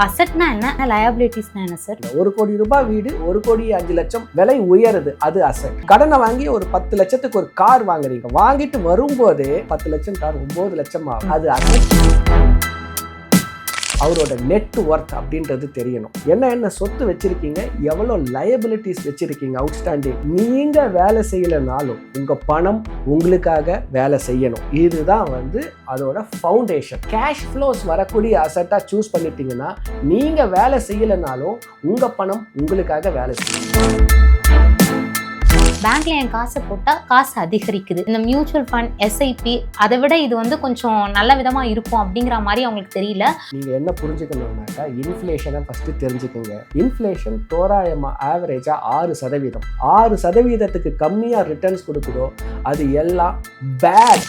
அசெட்னா என்ன, லயபிலிட்டிஸ்னா என்ன சார்? 1 கோடி ரூபாய் வீடு 1,05,00,000 விலை உயருது, அது அசெட். கடனை வாங்கி ஒரு 10 லட்சத்துக்கு ஒரு கார் வாங்குறீங்க, வாங்கிட்டு வரும்போதே 10 லட்சம் கார் 9 லட்சம் ஆகும், அது அசெட். அவரோட நெட் ஒர்த் அப்படின்றது தெரியணும். என்ன சொத்து வச்சிருக்கீங்க, எவ்வளோ லயபிலிட்டிஸ் வச்சிருக்கீங்க அவுட்ஸ்டாண்டிங். நீங்க வேலை செய்யலைனாலும் உங்க பணம் உங்களுக்காக வேலை செய்யணும். இதுதான் அதோட ஃபவுண்டேஷன். கேஷ் ஃப்ளோஸ் வரக்கூடிய அசட்டா சூஸ் பண்ணிட்டீங்கன்னா நீங்க வேலை செய்யலைனாலும் உங்க பணம் உங்களுக்காக வேலை செய்யணும். பேங்க்ல என் காசை போட்டால் காசு அதிகரிக்குது, இந்த மியூச்சுவல் ஃபண்ட் எஸ்ஐபி அதை விட இது கொஞ்சம் நல்ல விதமா இருக்கும் அப்படிங்கிற மாதிரி அவங்களுக்கு தெரியல. நீங்க என்ன புரிஞ்சுக்கணும்னாக்கா, இன்ஃப்ளேஷனை ஃபர்ஸ்ட் தெரிஞ்சுக்கோங்க. இன்ஃப்ளேஷன் தோராயமா ஆவரேஜா 6%. 6%க்கு கம்மியா ரிட்டர்ன்ஸ் கொடுக்குதோ அது எல்லாம் பேட்.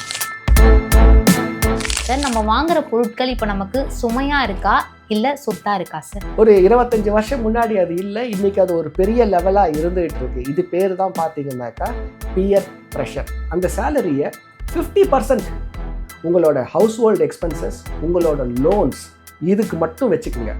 சார், நம்ம வாங்குற பொருட்கள் இப்போ நமக்கு சுமையா இருக்கா இல்ல சொத்தா இருக்கா சார்? ஒரு 25 வருஷம் முன்னாடி அது இல்லை, இன்னைக்கு அது ஒரு பெரிய லெவலா இருந்துகிட்டு இருக்கு. இது பேர் தான் பார்த்தீங்கன்னாக்கா பியர் ப்ரெஷர். அந்த சேலரியை 50% உங்களோட ஹவுஸ் ஹோல்டு எக்ஸ்பென்சஸ், உங்களோட லோன்ஸ் இதுக்கு மட்டும் வச்சுக்கோங்க.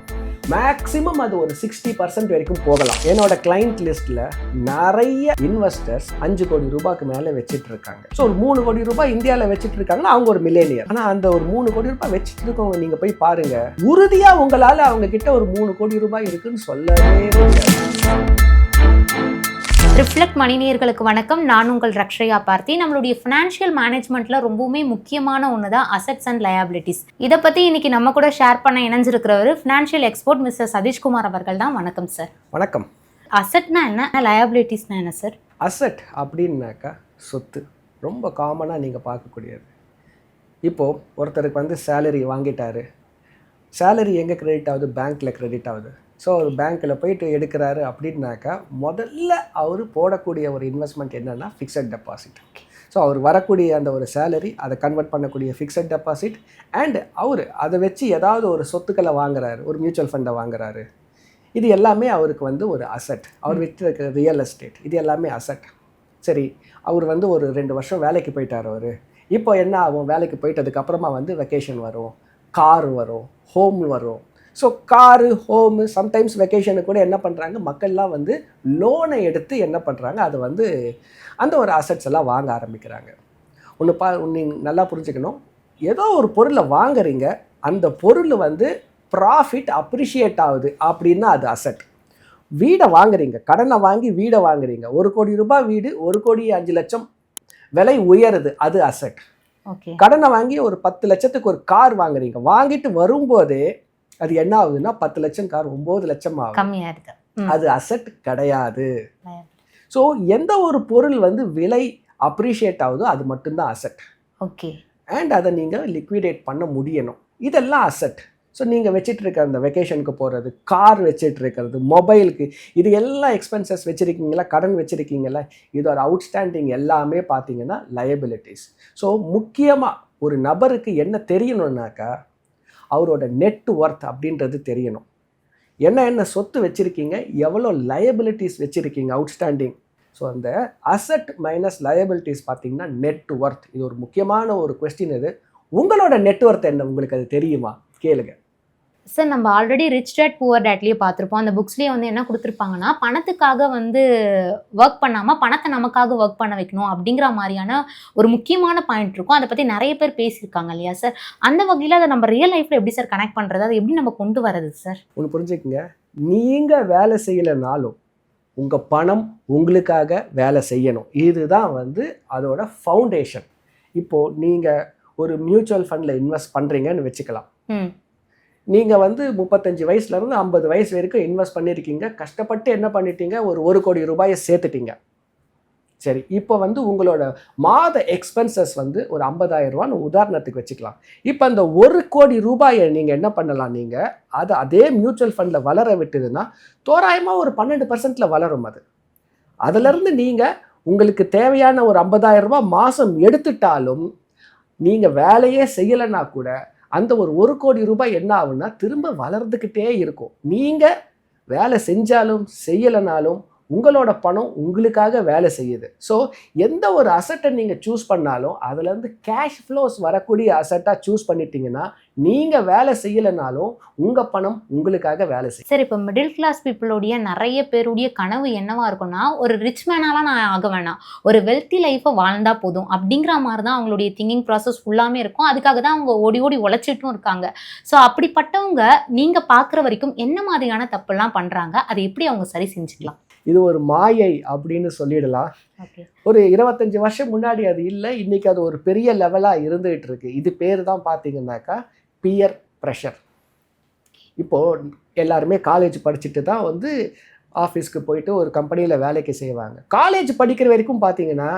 மேக்ஸிமம் அது ஒரு 60% வரைக்கும் போகலாம். என்னோட கிளைண்ட் லிஸ்ட்ல நிறைய இன்வெஸ்டர்ஸ் 5 கோடி ரூபாய்க்கு மேலே வச்சுட்டு இருக்காங்க. ஸோ ஒரு 3 கோடி ரூபாய் இந்தியாவில் வச்சுட்டு இருக்காங்கன்னா அவங்க ஒரு மில்லேனியர். ஆனால் அந்த ஒரு 3 கோடி ரூபாய் வச்சுட்டு இருக்கவங்க நீங்க போய் பாருங்க, உறுதியா உங்களால அவங்க கிட்ட ஒரு 3 கோடி ரூபாய் இருக்குன்னு சொல்லவே முடியாது. ரிஃப்ளெக்ட் மணி நேயர்களுக்கு வணக்கம். நான் உங்கள் ரக்ஷயா பார்த்தி. நம்மளுடைய ஃபினான்ஷியல் மேனேஜ்மெண்ட்ல ரொம்பவுமே முக்கியமான ஒன்று தான் அசெட்ஸ் அண்ட் லயபிலிட்டிஸ். இதை பற்றி இன்னைக்கு நம்ம கூட ஷேர் பண்ண இணைஞ்சிருக்கிறவர் ஃபினான்ஷியல் எக்ஸ்பர்ட் மிஸ்டர் சதீஷ்குமார் அவர்கள் தான். வணக்கம் சார். வணக்கம். அசெட்னா என்ன, லயபிலிட்டிஸ்னா என்ன சார்? அசெட் அப்படின்னாக்கா சொத்து, ரொம்ப காமனாக நீங்கள் பார்க்கக்கூடியது. இப்போது ஒருத்தருக்கு சேலரி வாங்கிட்டாரு, சேலரி எங்கே கிரெடிட் ஆகுது, பேங்க்கில் கிரெடிட் ஆகுது. ஸோ அவர் பேங்க்கில் போயிட்டு எடுக்கிறாரு அப்படின்னாக்கா முதல்ல அவர் போடக்கூடிய ஒரு இன்வெஸ்ட்மெண்ட் என்னென்னா ஃபிக்ஸட் டெபாசிட். ஸோ அவர் வரக்கூடிய அந்த ஒரு சேலரி அதை கன்வெர்ட் பண்ணக்கூடிய ஃபிக்ஸட் டெபாசிட், அண்ட் அவர் அதை வச்சு ஏதாவது ஒரு சொத்துக்களை வாங்குறாரு, ஒரு மியூச்சுவல் ஃபண்டை வாங்குறாரு. இது எல்லாமே அவருக்கு ஒரு அசெட். அவர் வச்சிருக்கிற ரியல் எஸ்டேட் இது எல்லாமே அசெட். சரி, அவர் ஒரு 2 வருஷம் வேலைக்கு போயிட்டார். அவர் இப்போ என்ன ஆகும், வேலைக்கு போயிட்டதுக்கப்புறமா வெக்கேஷன் வரும், கார் வரும், ஹோம் வரும். ஸோ காரு, ஹோமு, சம்டைம்ஸ் வெக்கேஷனுக்கு கூட என்ன பண்ணுறாங்க, மக்கள்லாம் லோனை எடுத்து என்ன பண்ணுறாங்க, அது அந்த ஒரு அசெட்ஸ் எல்லாம் வாங்க ஆரம்பிக்கிறாங்க. ஒன்று நல்லா புரிஞ்சுக்கணும், ஏதோ ஒரு பொருளை வாங்குறீங்க, அந்த பொருள் ப்ராஃபிட் அப்ரிஷியேட் ஆகுது அப்படின்னா அது அசெட். வீடை வாங்குறீங்க, கடனை வாங்கி வீடை வாங்குறீங்க, 1 கோடி ரூபாய் வீடு 1,05,00,000 விலை உயருது, அது அசெட். கடனை வாங்கி ஒரு 10 லட்சத்துக்கு ஒரு கார் வாங்குறீங்க, வாங்கிட்டு வரும்போதே அது என்ன ஆகுதுன்னா 10 லட்சம் கார் 9 லட்சம் ஆகுது, அது அசெட் கிடையாது. ஸோ எந்த ஒரு பொருள் விலை அப்ரிஷியேட் ஆகுதோ அது மட்டும்தான் அசெட். ஓகே. அண்ட் அதை நீங்கள் லிக்விடேட் பண்ண முடியணும், இதெல்லாம் அசெட். ஸோ நீங்கள் வச்சுட்டு இருக்க அந்த வெக்கேஷனுக்கு போகிறது, கார் வச்சுட்டு இருக்கிறது, மொபைலுக்கு, இது எல்லாம் எக்ஸ்பென்சஸ் வச்சுருக்கீங்களா, கடன் வச்சுருக்கீங்களா, இதோட அவுட்ஸ்டாண்டிங் எல்லாமே பார்த்தீங்கன்னா லயபிலிட்டிஸ். ஸோ முக்கியமாக ஒரு நபருக்கு என்ன தெரியணுன்னாக்கா, அவரோட நெட் ஒர்த் அப்படின்றது தெரியணும். என்ன சொத்து வச்சுருக்கீங்க, எவ்வளோ லயபிலிட்டிஸ் வச்சுருக்கீங்க அவுட்ஸ்டாண்டிங். ஸோ அந்த அசெட் மைனஸ் லயபிலிட்டிஸ் பார்த்தீங்கன்னா நெட் ஒர்த். இது ஒரு முக்கியமான ஒரு கொஸ்டின். இது உங்களோட நெட் ஒர்த் என்ன, உங்களுக்கு அது தெரியுமா, கேளுங்க சார். நம்ம ஆல்ரெடி ரிச் டேட் புவர் டேட்லேயே பார்த்துருப்போம். அந்த புக்ஸ்லேயே என்ன கொடுத்துருப்பாங்கன்னா, பணத்துக்காக ஒர்க் பண்ணாமல் பணத்தை நமக்காக ஒர்க் பண்ண வைக்கணும் அப்படிங்கிற மாதிரியான ஒரு முக்கியமான பாயிண்ட் இருக்கும். அதை பற்றி நிறைய பேர் பேசியிருக்காங்க இல்லையா சார்? அந்த வகையில் அதை நம்ம ரியல் லைஃப்பில் எப்படி சார் கனெக்ட் பண்ணுறது, அதை எப்படி நம்ம கொண்டு வரது சார்? ஒன்று புரிஞ்சுக்குங்க, நீங்கள் வேலை செய்யலைனாலும் உங்கள் பணம் உங்களுக்காக வேலை செய்யணும். இதுதான் அதோட ஃபவுண்டேஷன். இப்போது நீங்கள் ஒரு மியூச்சுவல் ஃபண்டில் இன்வெஸ்ட் பண்ணுறீங்கன்னு வச்சுக்கலாம். நீங்கள் 35 வயசுலேருந்து 50 வயசு வரைக்கும் இன்வெஸ்ட் பண்ணியிருக்கீங்க, கஷ்டப்பட்டு என்ன பண்ணிட்டீங்க, ஒரு 1 கோடி ரூபாயை சேர்த்துட்டீங்க. சரி, இப்போ உங்களோட மாத எக்ஸ்பென்சஸ் ஒரு 50,000 ரூபான்னு உதாரணத்துக்கு வச்சுக்கலாம். இப்போ அந்த 1 கோடி ரூபாயை நீங்கள் என்ன பண்ணலாம், நீங்கள் அதை அதே மியூச்சுவல் ஃபண்டில் வளர விட்டுதுன்னா தோராயமாக ஒரு 12% வளரும். அதிலிருந்து நீங்கள் உங்களுக்கு தேவையான ஒரு 50,000 ரூபாய் மாதம் எடுத்துட்டாலும் நீங்கள் வேலையே செய்யலைன்னா கூட அந்த ஒரு 1 கோடி ரூபாய் என்ன ஆகுன்னா திரும்ப வளர்ந்துக்கிட்டே இருக்கும். நீங்கள் வேலை செஞ்சாலும் செய்யலைனாலும் உங்களோட பணம் உங்களுக்காக வேலை செய்யுது. ஸோ எந்த ஒரு அசட்டை நீங்கள் சூஸ் பண்ணாலும் அதுலேருந்து கேஷ் ஃப்ளோஸ் வரக்கூடிய அசட்டாக சூஸ் பண்ணிட்டீங்கன்னா நீங்கள் வேலை செய்யலைனாலும் உங்கள் பணம் உங்களுக்காக வேலை செய்யும். சார், இப்போ மிடில் கிளாஸ் பீப்புளோடைய நிறைய பேருடைய கனவு என்னவா இருக்கும்னா, ஒரு ரிச் மேனாலாம் நான் ஆக வேணாம், ஒரு வெல்த்தி லைஃப்பை வாழ்ந்தா போதும் அப்படிங்கிற மாதிரி தான் அவங்களுடைய திங்கிங் ப்ராசஸ் ஃபுல்லாமே இருக்கும். அதுக்காக தான் அவங்க ஓடி ஓடி உழைச்சிட்டும் இருக்காங்க. ஸோ அப்படிப்பட்டவங்க நீங்கள் பார்க்குற வரைக்கும் என்ன மாதிரியான தப்புலாம் பண்ணுறாங்க, அதை எப்படி அவங்க சரி செஞ்சுக்கலாம்? இது ஒரு மாயை அப்படின்னு சொல்லிடலாம். ஒரு 25 வருஷம் முன்னாடி அது இல்லை, இன்னைக்கு அது ஒரு பெரிய லெவலாக இருந்துகிட்டு இருக்கு. இது பேர் தான் பார்த்தீங்கன்னாக்கா பியர் ப்ரெஷர். இப்போது எல்லாருமே காலேஜ் படிச்சுட்டு தான் வந்து ஆஃபீஸ்க்கு போயிட்டு ஒரு கம்பெனியில் வேலைக்கு செய்வாங்க. காலேஜ் படிக்கிற வரைக்கும் பார்த்தீங்கன்னா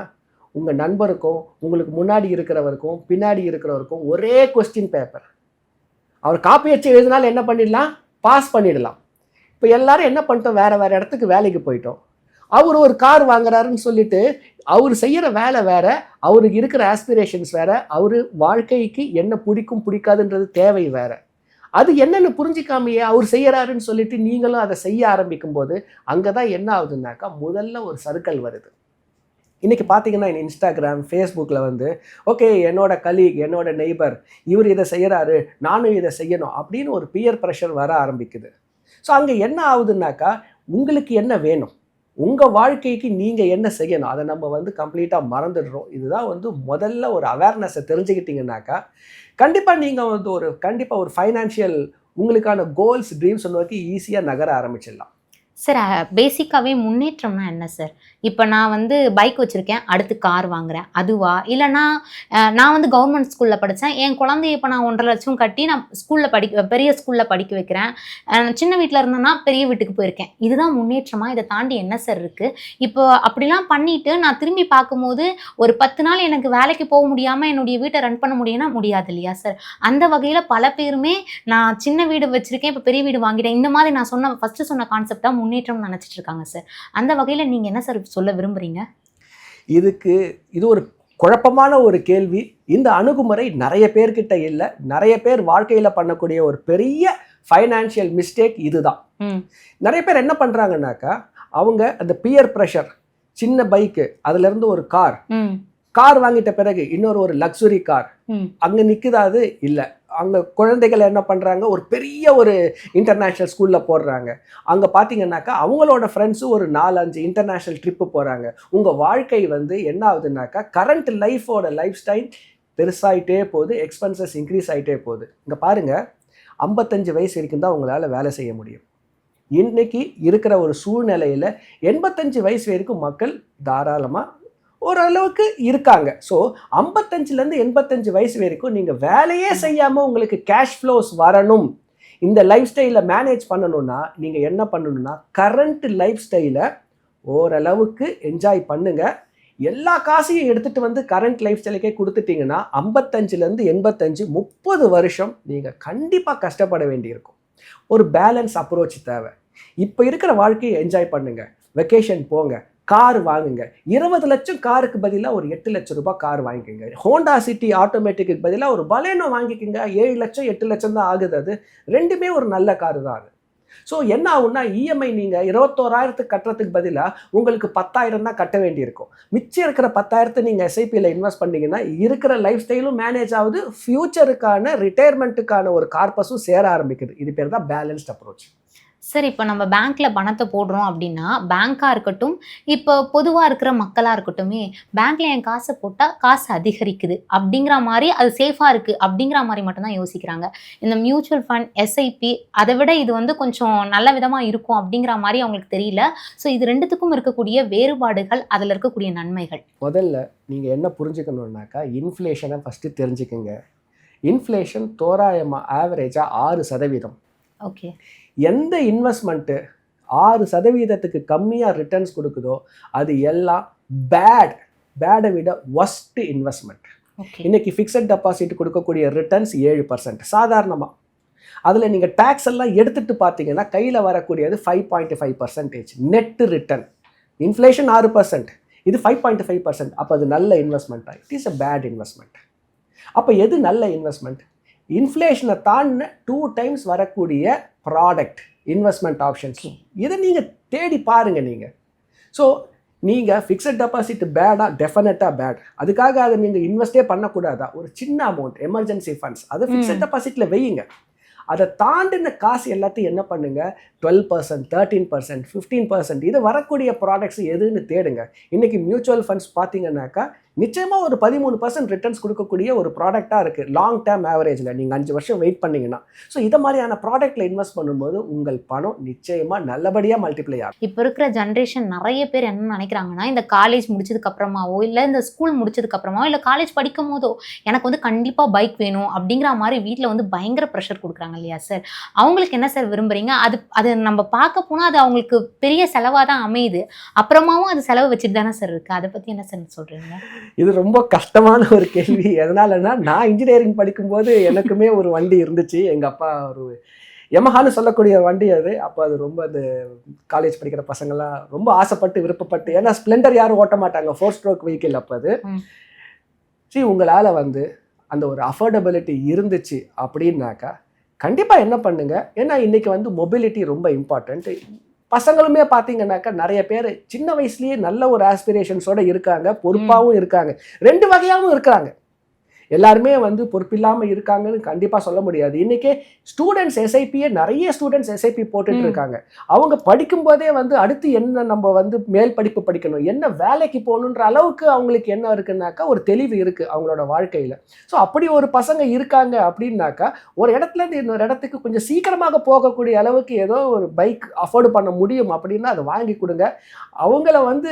உங்கள் நண்பருக்கும் உங்களுக்கு முன்னாடி இருக்கிறவருக்கும் பின்னாடி இருக்கிறவருக்கும் ஒரே கொஸ்டின் பேப்பர். அவர் காப்பி வச்சு எழுதினாலும் என்ன பண்ணிடலாம், பாஸ் பண்ணிடலாம். இப்போ எல்லாரும் என்ன பண்ணிட்டோம், வேறு வேறு இடத்துக்கு வேலைக்கு போயிட்டோம். அவர் ஒரு கார் வாங்குறாருன்னு சொல்லிட்டு அவர் செய்கிற வேலை வேற, அவருக்கு இருக்கிற ஆஸ்பிரேஷன்ஸ் வேற, அவர் வாழ்க்கைக்கு என்ன பிடிக்கும் பிடிக்காதுன்றது தேவை வேற. அது என்னென்னு புரிஞ்சிக்காமையே அவர் செய்யறாருன்னு சொல்லிட்டு நீங்களும் அதை செய்ய ஆரம்பிக்கும் போது அங்கே தான் என்ன ஆகுதுன்னாக்கா முதல்ல ஒரு சர்க்கிள் வருது. இன்றைக்கி பார்த்தீங்கன்னா இன்ஸ்டாகிராம் ஃபேஸ்புக்கில் வந்து ஓகே என்னோட கலீக் என்னோட நெய்பர் இவர் இதை செய்கிறாரு நானும் இதை செய்யணும் அப்படின்னு ஒரு பியர் ப்ரெஷர் வர ஆரம்பிக்குது. ஸோ அங்கே என்ன ஆகுதுன்னாக்கா உங்களுக்கு என்ன வேணும், உங்கள் வாழ்க்கைக்கு நீங்கள் என்ன செய்யணும், அதை நம்ம வந்து கம்ப்ளீட்டாக மறந்துடுறோம். இதுதான் வந்து முதல்ல ஒரு அவேர்னஸை தெரிஞ்சுக்கிட்டிங்கனாக்கா கண்டிப்பாக நீங்கள் வந்து ஒரு ஃபைனான்ஷியல் உங்களுக்கான கோல்ஸ் ட்ரீம்ஸ் நோக்கி ஈஸியாக நகர ஆரம்பிச்சிடலாம். சார், பேசிக்காகவே முன்னேற்றம்னா என்ன சார்? இப்போ நான் வந்து பைக் வச்சுருக்கேன், அடுத்து கார் வாங்குறேன், அதுவா? இல்லைனா நான் வந்து கவர்மெண்ட் ஸ்கூலில் படித்தேன், என் குழந்தைய இப்போ நான் 1.5 லட்சம் கட்டி நான் பெரிய ஸ்கூலில் படிக்க வைக்கிறேன், சின்ன வீட்டில் இருந்தேன்னா பெரிய வீட்டுக்கு போயிருக்கேன். இதுதான் முன்னேற்றமா? இதை தாண்டி என்ன சார் இருக்குது? இப்போ அப்படிலாம் பண்ணிவிட்டு நான் திரும்பி பார்க்கும்போது ஒரு 10 நாள் எனக்கு வேலைக்கு போக முடியாமல் என்னுடைய வீட்டை ரன் பண்ண முடியும்னா முடியாது இல்லையா சார்? அந்த வகையில் பல பேருமே நான் சின்ன வீடு வச்சுருக்கேன், இப்போ பெரிய வீடு வாங்கிட்டேன், இந்த மாதிரி நான் ஃபஸ்ட்டு சொன்ன கான்செப்ட் தான் முன்னேற்றம் நினைச்சிட்டு இருக்காங்க சார். அந்த வகையில் நீங்க என்ன சார் சொல்ல விரும்புறீங்க? இது ஒரு குழப்பமான ஒரு கேள்வி. இந்த அணுகுமுறை நிறைய பேர்கிட்ட இல்லை. நிறைய பேர் வாழ்க்கையில பண்ணக்கூடிய ஒரு பெரிய ஃபைனான்சியல் மிஸ்டேக் இதுதான். நிறைய பேர் என்ன பண்றாங்கன்னாக்கா அவங்க அந்த பியர் ப்ரெஷர், சின்ன பைக்கு அதுல இருந்து ஒரு கார் வாங்கிட்ட பிறகு இன்னொரு ஒரு லக்ஸுரி கார் அங்க நிக்குதா? அது இல்லை. அங்கே குழந்தைகள் என்ன பண்ணுறாங்க, ஒரு பெரிய ஒரு இன்டர்நேஷ்னல் ஸ்கூலில் போடுறாங்க. அங்கே பார்த்தீங்கன்னாக்கா அவங்களோட ஃப்ரெண்ட்ஸும் ஒரு 4-5 இன்டர்நேஷ்னல் ட்ரிப்பு போகிறாங்க. உங்கள் வாழ்க்கை வந்து என்ன ஆகுதுன்னாக்கா கரண்ட் லைஃப் ஸ்டைல் பெருசாகிட்டே போகுது, எக்ஸ்பென்சஸ் இன்க்ரீஸ் ஆகிட்டே போகுது. இங்கே பாருங்கள், 55 வயசு வரைக்கும் தான் உங்களால் வேலை செய்ய முடியும். இன்றைக்கி இருக்கிற ஒரு சூழ்நிலையில் 85 வயசு வரைக்கும் மக்கள் தாராளமாக ஓரளவுக்கு இருக்காங்க. ஸோ 55லேருந்து 85 வயசு வரைக்கும் நீங்கள் வேலையே செய்யாமல் உங்களுக்கு கேஷ் ஃப்ளோஸ் வரணும், இந்த லைஃப் ஸ்டைலை மேனேஜ் பண்ணணும்னா நீங்கள் என்ன பண்ணணும்னா கரண்ட் லைஃப் ஸ்டைலை ஓரளவுக்கு என்ஜாய் பண்ணுங்கள். எல்லா காசையும் எடுத்துகிட்டு வந்து கரண்ட் லைஃப் ஸ்டைலுக்கே கொடுத்துட்டிங்கன்னா 55லேருந்து 85 30 வருஷம் நீங்கள் கண்டிப்பாக கஷ்டப்பட வேண்டியிருக்கும். ஒரு பேலன்ஸ் அப்ரோச் தேவை. இப்போ இருக்கிற வாழ்க்கையை என்ஜாய் பண்ணுங்கள், வெக்கேஷன் போங்க, கார் வாங்குங்க. 20 லட்சம் காருக்கு பதிலாக ஒரு 8 லட்சம் ரூபாய் கார் வாங்கிக்கோங்க. ஹோண்டா சிட்டி ஆட்டோமேட்டிக்கு பதிலாக ஒரு பலேனோ வாங்கிக்கோங்க. 7 லட்சம் 8 லட்சம் தான் ஆகுது. அது ரெண்டுமே ஒரு நல்ல காரு தான் அது. ஸோ என்ன ஆகுன்னா இஎம்ஐ நீங்கள் 21,000 கட்டுறதுக்கு பதிலாக உங்களுக்கு 10,000 தான் கட்ட வேண்டியிருக்கும். மிச்சம் இருக்கிற 10,000 நீங்கள் எஸ்ஐபியில் இன்வெஸ்ட் பண்ணிங்கன்னா இருக்கிற லைஃப் ஸ்டைலும் மேனேஜ் ஆகுது, ஃப்யூச்சருக்கான ரிட்டையர்மெண்ட்டுக்கான ஒரு கார்பஸும் சேர ஆரம்பிக்குது. இது பேர் தான் பேலன்ஸ்ட் அப்ரோச். சார், இப்போ நம்ம பேங்க்கில் பணத்தை போடுறோம் அப்படின்னா, பேங்காக இருக்கட்டும், இப்போ பொதுவாக இருக்கிற மக்களாக இருக்கட்டுமே, பேங்க்கில் என் காசை போட்டால் காசு அதிகரிக்குது அப்படிங்கிற மாதிரி, அது சேஃபாக இருக்குது அப்படிங்கிற மாதிரி மட்டும்தான் யோசிக்கிறாங்க. இந்த மியூச்சுவல் ஃபண்ட், எஸ்ஐபி அதை விட இது வந்து கொஞ்சம் நல்ல விதமாக இருக்கும் அப்படிங்கிற மாதிரி அவங்களுக்கு தெரியல. ஸோ இது ரெண்டுத்துக்கும் இருக்கக்கூடிய வேறுபாடுகள், அதில் இருக்கக்கூடிய நன்மைகள். முதல்ல நீங்கள் என்ன புரிஞ்சுக்கணுன்னாக்கா இன்ஃப்ளேஷனை ஃபஸ்ட்டு தெரிஞ்சுக்குங்க. இன்ஃப்ளேஷன் தோராயமாக ஆவரேஜாக 6%. ஓகே. எந்த இன்வெஸ்ட்மெண்ட்டு 6%க்கு கம்மியாக ரிட்டர்ன்ஸ் கொடுக்குதோ அது எல்லாம் பேடை விட ஒஸ்ட் இன்வெஸ்ட்மெண்ட். இன்னைக்கு ஃபிக்ஸட் டெபாசிட் கொடுக்கக்கூடிய ரிட்டர்ன்ஸ் 7% சாதாரணமாக. அதில் நீங்கள் டேக்ஸ் எல்லாம் எடுத்துகிட்டு பார்த்தீங்கன்னா கையில் வரக்கூடியது 5.5% நெட்டு ரிட்டர்ன். இன்ஃப்ளேஷன் 6%, இது 5.5%. அப்போ அது நல்ல இன்வெஸ்ட்மெண்ட்டாக? It is a bad investment. அப்போ எது நல்ல இன்வெஸ்ட்மெண்ட்? இன்ஃப்ளேஷனை தாண்டின 2 டைம்ஸ் வரக்கூடிய ப்ராடக்ட் இன்வெஸ்ட்மெண்ட் ஆப்ஷன்ஸ். இதை நீங்கள் தேடி பாருங்கள். நீங்கள் ஸோ நீங்கள் ஃபிக்ஸட் டெபாசிட் பேடா, டெஃபினட்டாக பேட். அதுக்காக அதை நீங்கள் இன்வெஸ்டே பண்ணக்கூடாதா? ஒரு சின்ன அமௌண்ட் எமர்ஜென்சி ஃபண்ட்ஸ் அதை ஃபிக்ஸட் டெபாசிட்டில் வையுங்க. அதை தாண்டின காசு எல்லாத்தையும் என்ன பண்ணுங்க, 12%, 13%, 15% இது வரக்கூடிய ப்ராடக்ட்ஸ் எதுன்னு தேடுங்க. இன்னைக்கு மியூச்சுவல் ஃபண்ட்ஸ் பார்த்தீங்கன்னாக்கா நிச்சயமாக ஒரு 13% ரிட்டர்ன்ஸ் கொடுக்கக்கூடிய ஒரு ப்ராடக்டாக இருக்குது லாங் டேர்ம் ஆவரேஜில். நீங்கள் 5 வருஷம் வெயிட் பண்ணிங்கன்னா. ஸோ இதை மாதிரியான ப்ராடக்ட்டில் இன்வெஸ்ட் பண்ணும்போது உங்கள் பணம் நிச்சயமாக நல்லபடியாக மல்டிப்ளை ஆகும். இப்போ இருக்கிற ஜென்ரேஷன் நிறைய பேர் என்ன நினைக்கிறாங்கன்னா, இந்த காலேஜ் முடிச்சதுக்கு அப்புறமாவோ இல்லை இந்த ஸ்கூல் முடிச்சதுக்கு அப்புறமாவோ இல்லை காலேஜ் படிக்கும் போதோ எனக்கு வந்து கண்டிப்பாக பைக் வேணும் அப்படிங்கிற மாதிரி வீட்டில் வந்து பயங்கர ப்ரெஷர் கொடுக்குறாங்க இல்லையா சார்? அவங்களுக்கு என்ன சார் விரும்புறீங்க? அது நம்ம பார்க்க போனால் அது அவங்களுக்கு பெரிய செலவாக தான் அமையுது. அப்புறமாவும் அது செலவு வச்சுட்டு தானே சார் இருக்குது. அதை பற்றி என்ன சார் சொல்கிறீங்க? இது ரொம்ப கஷ்டமான ஒரு கேள்வி. எதனாலன்னா, நான் இன்ஜினியரிங் படிக்கும்போது எனக்குமே ஒரு வண்டி இருந்துச்சு. எங்கள் அப்பா ஒரு யமஹான்னு சொல்லக்கூடிய வண்டி அது. அப்போ அது ரொம்ப அந்த காலேஜ் படிக்கிற பசங்கள்லாம் ரொம்ப ஆசைப்பட்டு விருப்பப்பட்டு, ஏன்னா ஸ்ப்ளெண்டர் யாரும் ஓட்ட மாட்டாங்க, 4 ஸ்ட்ரோக் வெஹிக்கிள் அப்போ அது. சரி, உங்களால் வந்து அந்த ஒரு அஃபோர்டபிலிட்டி இருந்துச்சு அப்படின்னாக்கா கண்டிப்பாக என்ன பண்ணுங்க. ஏன்னா இன்னைக்கு வந்து மொபிலிட்டி ரொம்ப இம்பார்ட்டன்ட். பசங்களுமே பார்த்தீங்கன்னாக்கா நிறைய பேர் சின்ன வயசுலேயே நல்ல ஒரு ஆஸ்பிரேஷன்ஸோட இருக்காங்க, பொறுப்பாகவும் இருக்காங்க, 2 வகையாகவும் இருக்கிறாங்க. எல்லாருமே வந்து பொறுப்பில்லாமல் இருக்காங்கன்னு கண்டிப்பாக சொல்ல முடியாது. இன்றைக்கே ஸ்டூடெண்ட்ஸ் எஸ்ஐபியே நிறைய ஸ்டூடெண்ட்ஸ் எஸ்ஐபி போட்டுட்டு இருக்காங்க. அவங்க படிக்கும்போதே வந்து அடுத்து என்ன நம்ம வந்து மேல் படிப்பு படிக்கணும், என்ன வேலைக்கு போகணுன்ற அளவுக்கு அவங்களுக்கு என்ன இருக்குன்னாக்கா ஒரு தெளிவு இருக்குது அவங்களோட வாழ்க்கையில். ஸோ அப்படி ஒரு பசங்க இருக்காங்க அப்படின்னாக்கா ஒரு இடத்துலேருந்து இன்னொரு இடத்துக்கு கொஞ்சம் சீக்கிரமாக போகக்கூடிய அளவுக்கு ஏதோ ஒரு பைக் அஃபோர்டு பண்ண முடியும் அப்படின்னா அதை வாங்கி கொடுங்க. அவங்கள வந்து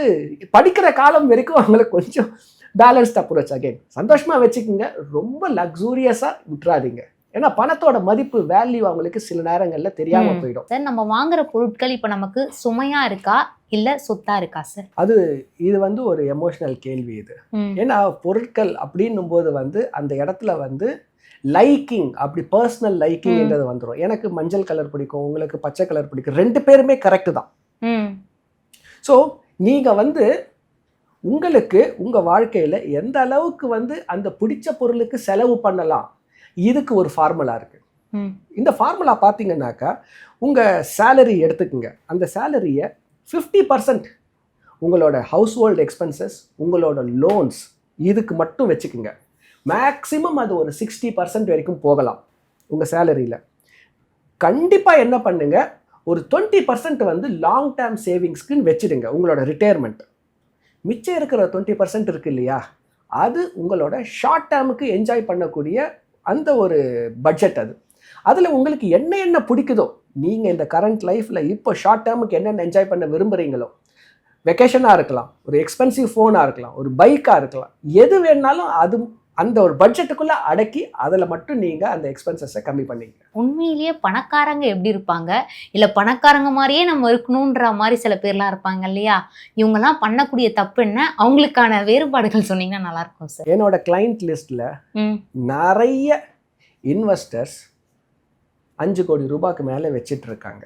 படிக்கிற காலம் வரைக்கும் அவங்களுக்கு கொஞ்சம் பேலன்ஸ்ட் அப்ரோச். அகைன் சந்தோஷமாக வச்சுக்கோங்க, ரொம்ப லக்ஸூரியஸாக விட்டுறாதீங்க. ஏன்னா பணத்தோட மதிப்பு, வேல்யூ அவங்களுக்கு சில நேரங்களில் தெரியாமல் போயிடும். சார், நம்ம வாங்குற பொருட்கள் இப்போ நமக்கு சுமையாக இருக்கா இல்லை சொத்தா இருக்கா சார்? இது வந்து ஒரு எமோஷனல் கேள்வி இது. ஏன்னா பொருட்கள் அப்படின்னும் போது வந்து அந்த இடத்துல வந்து லைக்கிங், அப்படி பர்சனல் லைக்கிங்ன்றது வந்துடும். எனக்கு மஞ்சள் கலர் பிடிக்கும், உங்களுக்கு பச்சை கலர் பிடிக்கும், 2 பேருமே கரெக்டு தான். ஸோ நீங்கள் வந்து உங்களுக்கு உங்கள் வாழ்க்கையில் எந்த அளவுக்கு வந்து அந்த பிடிச்ச பொருளுக்கு செலவு பண்ணலாம், இதுக்கு ஒரு ஃபார்முலா இருக்குது. இந்த ஃபார்முலா பார்த்தீங்கன்னாக்கா உங்கள் சேலரி எடுத்துக்குங்க. அந்த சேலரியை 50% உங்களோட ஹவுஸ் ஹோல்டு எக்ஸ்பென்சஸ், உங்களோட லோன்ஸ் இதுக்கு மட்டும் வச்சுக்குங்க. மேக்ஸிமம் அது ஒரு 60% வரைக்கும் போகலாம் உங்கள் சேலரியில். கண்டிப்பாக என்ன பண்ணுங்க, ஒரு 20% வந்து லாங் டேர்ம் சேவிங்ஸ்க்குன்னு வச்சுடுங்க உங்களோட ரிட்டையர்மெண்ட். மிச்சம் இருக்கிற 20% இருக்கு இல்லையா, அது உங்களோட ஷார்ட் டேர்முக்கு என்ஜாய் பண்ணக்கூடிய அந்த ஒரு பட்ஜெட். அதில் உங்களுக்கு என்ன பிடிக்குதோ, நீங்கள் இந்த கரண்ட் லைஃப்பில் இப்போ ஷார்ட் டேர்முக்கு என்னென்ன என்ஜாய் பண்ண விரும்புகிறீங்களோ, வெக்கேஷனாக இருக்கலாம், ஒரு எக்ஸ்பென்சிவ் ஃபோனாக இருக்கலாம், ஒரு பைக்காக இருக்கலாம், எது வேணாலும் அது அந்த ஒரு பட்ஜெட்டுக்குள்ளே அடக்கி அதில் மட்டும் நீங்கள் அந்த எக்ஸ்பென்சஸை கம்மி பண்ணிங்க. உண்மையிலேயே பணக்காரங்க எப்படி இருப்பாங்க, இல்லை பணக்காரங்க மாதிரியே நம்ம இருக்கணுன்ற மாதிரி சில பேர்லாம் இருப்பாங்க இல்லையா? இவங்கெல்லாம் பண்ணக்கூடிய தப்பு என்ன, அவங்களுக்கான வேறுபாடுகள் சொன்னீங்கன்னா நல்லாயிருக்கும் சார். என்னோட கிளைண்ட் லிஸ்ட்டில் நிறைய இன்வெஸ்டர்ஸ் 5 கோடி ரூபாய்க்கு மேலே வச்சிட்டு இருக்காங்க.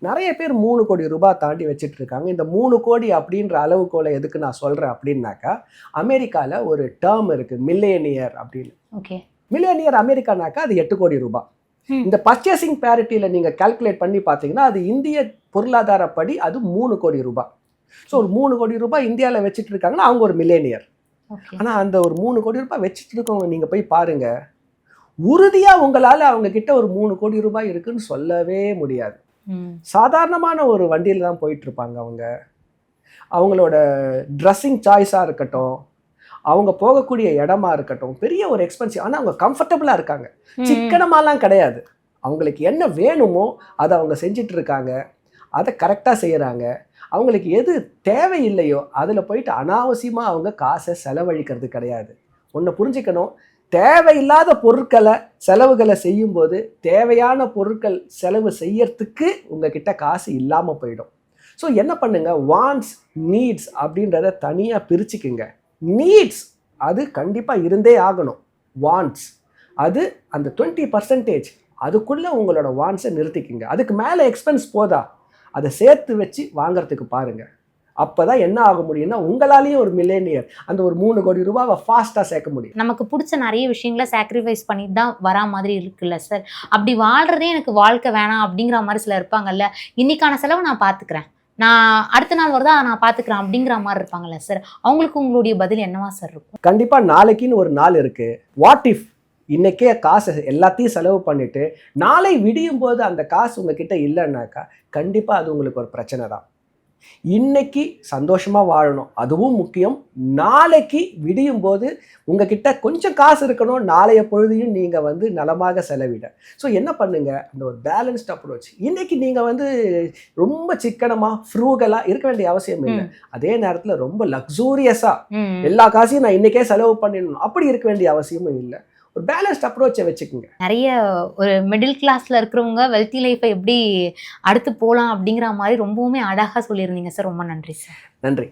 நிறைய பேர் 3 கோடி ரூபாய் தாண்டி வச்சுட்டு இருக்காங்க. இந்த 3 கோடி அப்படின்ற அளவுக்கோலை எதுக்கு நான் சொல்கிறேன் அப்படின்னாக்கா, அமெரிக்காவில் ஒரு டேர்ம் இருக்குது மில்லேனியர் அப்படின்னு. ஓகே, மில்லேனியர் அமெரிக்கானாக்கா அது 8 கோடி ரூபாய். இந்த பர்ச்சேசிங் பேரிட்டியில் நீங்கள் கால்குலேட் பண்ணி பார்த்தீங்கன்னா அது இந்திய பொருளாதாரப்படி அது 3 கோடி ரூபாய். ஸோ ஒரு 3 கோடி ரூபாய் இந்தியாவில் வச்சுட்டு இருக்காங்கன்னா அவங்க ஒரு மில்லேனியர். ஆனால் அந்த ஒரு 3 கோடி ரூபாய் வச்சுட்டு இருக்கவங்க நீங்கள் போய் பாருங்கள், உறுதியாக உங்களால் அவங்க கிட்ட ஒரு 3 கோடி ரூபாய் இருக்குன்னு சொல்லவே முடியாது. சாதாரணமான ஒரு வண்டியில் தான் போயிட்டு இருப்பாங்க. அவங்களோட ட்ரெஸ்ஸிங் சாய்ஸாக இருக்கட்டும், அவங்க போகக்கூடிய இடமா இருக்கட்டும், பெரிய ஒரு எக்ஸ்பென்சிவ், ஆனால் அவங்க கம்ஃபர்டபுளாக இருக்காங்க, சிக்கனமாலாம் கிடையாது. அவங்களுக்கு என்ன வேணுமோ அதை அவங்க செஞ்சிட்டு இருக்காங்க, அதை கரெக்டாக செய்கிறாங்க. அவங்களுக்கு எது தேவையில்லையோ அதில் போயிட்டு அனாவசியமாக அவங்க காசை செலவழிக்கிறது கிடையாது. ஒன்று புரிஞ்சுக்கணும், தேவையில்லாத பொருட்களை செலவுகளை செய்யும்போது தேவையான பொருட்கள் செலவு செய்யறதுக்கு உங்ககிட்ட காசு இல்லாமல் போயிடும். ஸோ என்ன பண்ணுங்க, வாண்ட்ஸ் நீட்ஸ் அப்படின்றத தனியாக பிரிச்சுக்குங்க. நீட்ஸ் அது கண்டிப்பாக இருந்தே ஆகணும். வாண்ட்ஸ் அது அந்த 20% அதுக்குள்ளே உங்களோட வாண்ட்ஸை நிறுத்திக்குங்க. அதுக்கு மேலே எக்ஸ்பென்ஸ் போதா அதை சேர்த்து வச்சு வாங்கிறதுக்கு பாருங்கள். அப்போ தான் என்ன ஆக முடியும்னா உங்களாலேயும் ஒரு மில்லேனியர் அந்த ஒரு 3 கோடி ரூபாவை ஃபாஸ்ட்டாக சேர்க்க முடியும். நமக்கு பிடிச்ச நிறைய விஷயங்களை சாக்ரிஃபைஸ் பண்ணிட்டு தான் வரா மாதிரி இருக்குல்ல சார்? அப்படி வாழ்கிறதே எனக்கு வாழ்க்கை வேணாம் அப்படிங்கிற மாதிரி சில இருப்பாங்கல்ல, இன்னைக்கான செலவு நான் பார்த்துக்கிறேன், நான் அடுத்த நாள் வருதா நான் பார்த்துக்கிறேன் அப்படிங்கிற மாதிரி இருப்பாங்கல்ல சார், அவங்களுக்கு உங்களுடைய பதில் என்னவா சார் இருக்கும்? கண்டிப்பாக நாளைக்குன்னு ஒரு நாள் இருக்குது. வாட் இஃப் இன்னைக்கே காசு எல்லாத்தையும் செலவு பண்ணிட்டு நாளை விடியும் போது அந்த காசு உங்ககிட்ட இல்லைன்னாக்கா கண்டிப்பாக அது உங்களுக்கு ஒரு பிரச்சனை தான். இன்னைக்கு சந்தோஷமா வாழணும், அதுவும் முக்கியம். நாளைக்கு விடியும் போது உங்ககிட்ட கொஞ்சம் காசு இருக்கணும், நாளைய பொழுதையும் நீங்க வந்து நலமாக செலவிட. ஸோ என்ன பண்ணுங்க, அந்த ஒரு பேலன்ஸ்ட் அப்ரோச். இன்னைக்கு நீங்க வந்து ரொம்ப சிக்கனமா ஃப்ரூகலா இருக்க வேண்டிய அவசியம் இல்லை. அதே நேரத்தில் ரொம்ப லக்ஸூரியஸா எல்லா காசையும் நான் இன்னைக்கே செலவு பண்ணிடணும் அப்படி இருக்க வேண்டிய அவசியமும் இல்லை. ஒரு பேலன்ஸ்ட் அப்ரோச்சை வச்சுக்கோங்க. நிறைய ஒரு மிடில் கிளாஸ்ல இருக்கிறவங்க வெல்த்தி லைஃப்பை எப்படி அடுத்து போகலாம் அப்படிங்கிற மாதிரி ரொம்பவுமே அழகாக சொல்லியிருந்தீங்க சார். ரொம்ப நன்றி சார். நன்றி.